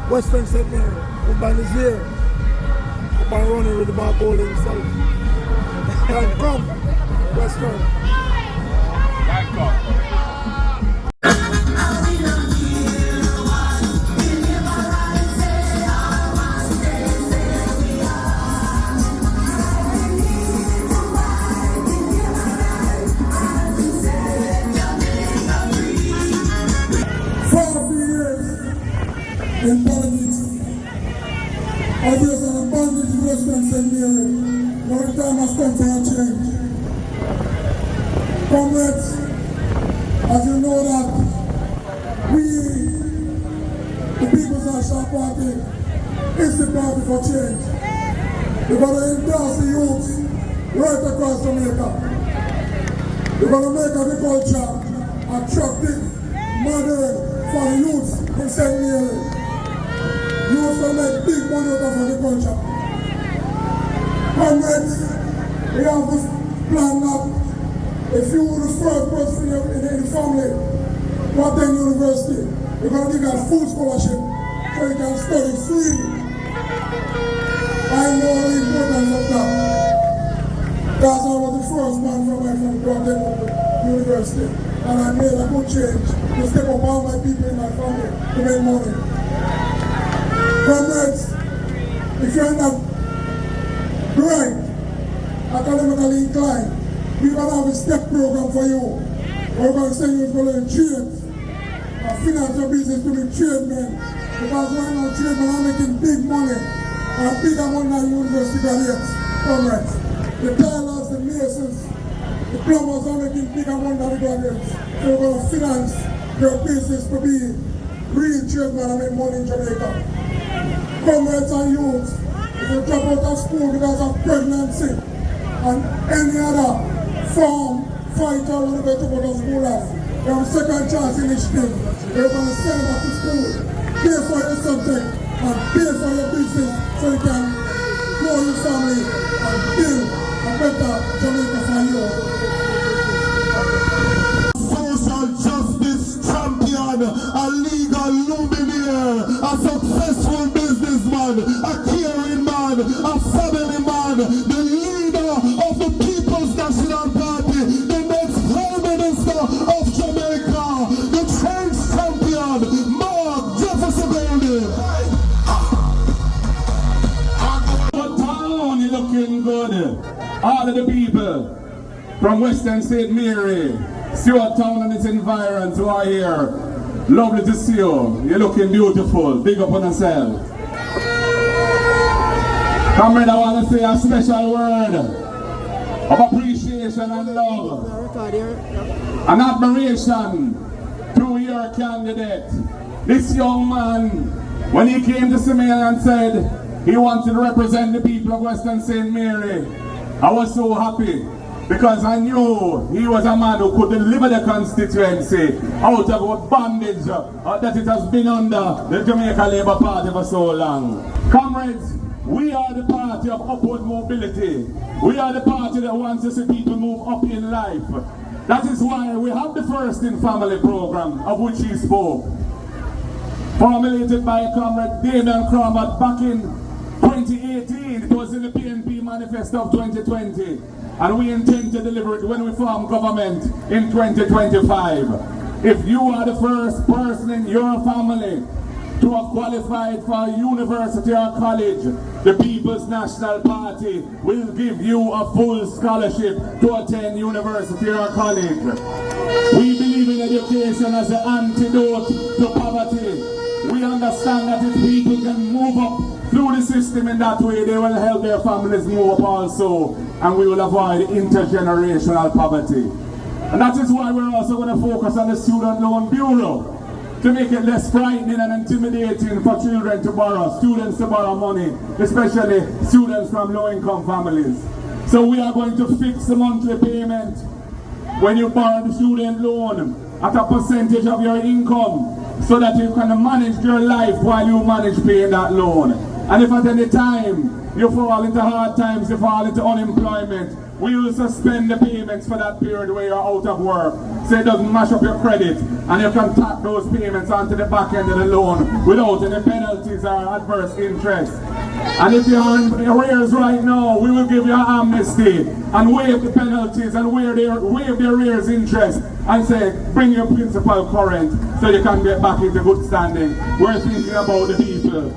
Western St. Mary, Urban is here. Urban running with the ball goal himself. And come, Western. In politics, I was an abundance of Western St. Mary. Now the time has come for a change. Comrades, as you know that we, the People's National Party, is the party for change. We're going to endorse the youth right across Jamaica. We're going to make agriculture attractive, modern for the youth in St. Mary. You also make big money out of agriculture. Comrades, we have this plan that if you were the first person in the family to attend university, we're going to give you a full scholarship so you can study free. I know the importance of that. Because I was the first man from my family to attend university. And I made a good change to step up all my people in my family to make money. Comrades, if you're not bright, academically inclined, we're going to have a step program for you. We're going to send you to learn trades, financial business to be tradesmen. Because right now tradesmen are making big money, and bigger money than university graduates. Comrades, the tailors, the masons, the plumbers are making bigger money than the graduates. So we're going to finance your business to be real tradesmen and make money in Jamaica. Comrades and youths, if you drop out of school because of pregnancy and any other farm fighter when you get to go to school life, you have a second chance initiative. You're going to send them back to school, pay for your subject and pay for your business so you can grow your family and build a better Jamaica for you. Social justice champion, a legal luminaire, a successful businessman, a caring man, a family man, the leader of the People's National Party, the next Prime Minister of Jamaica, the change champion, Mark Jefferson Goldie. What town is looking good? All of the people from Western St. Mary, Stewart town and its environs who are here. Lovely to see you. You're looking beautiful. Big up on yourself. Comrade, I want to say a special word of appreciation and love and admiration to your candidate. This young man, when he came to see me and said he wanted to represent the people of Western St. Mary, I was so happy. Because I knew he was a man who could deliver the constituency out of what bondage that it has been under the Jamaica Labour Party for so long. Comrades, we are the party of upward mobility. We are the party that wants to see people move up in life. That is why we have the First in Family program of which he spoke. Formulated by Comrade Damian Crawford back in 2018. It was in the PNP manifesto of 2020. And we intend to deliver it when we form government in 2025. If you are the first person in your family to have qualified for a university or college, the People's National Party will give you a full scholarship to attend university or college. We believe in education as the antidote to poverty. We understand that if people can move up through the system in that way, they will help their families move up also, and we will avoid intergenerational poverty. And that is why we're also going to focus on the Student Loan Bureau, to make it less frightening and intimidating for children to borrow, students to borrow money, especially students from low-income families. So we are going to fix the monthly payment when you borrow the student loan at a percentage of your income, so that you can manage your life while you manage paying that loan. And if at any time you fall into hard times, you fall into unemployment, we will suspend the payments for that period where you're out of work, so it doesn't mash up your credit, and you can tack those payments onto the back end of the loan without any penalties or adverse interest. And if you're on arrears right now, we will give you an amnesty and waive the penalties and waive the arrears interest and say, bring your principal current so you can get back into good standing. We're thinking about the people.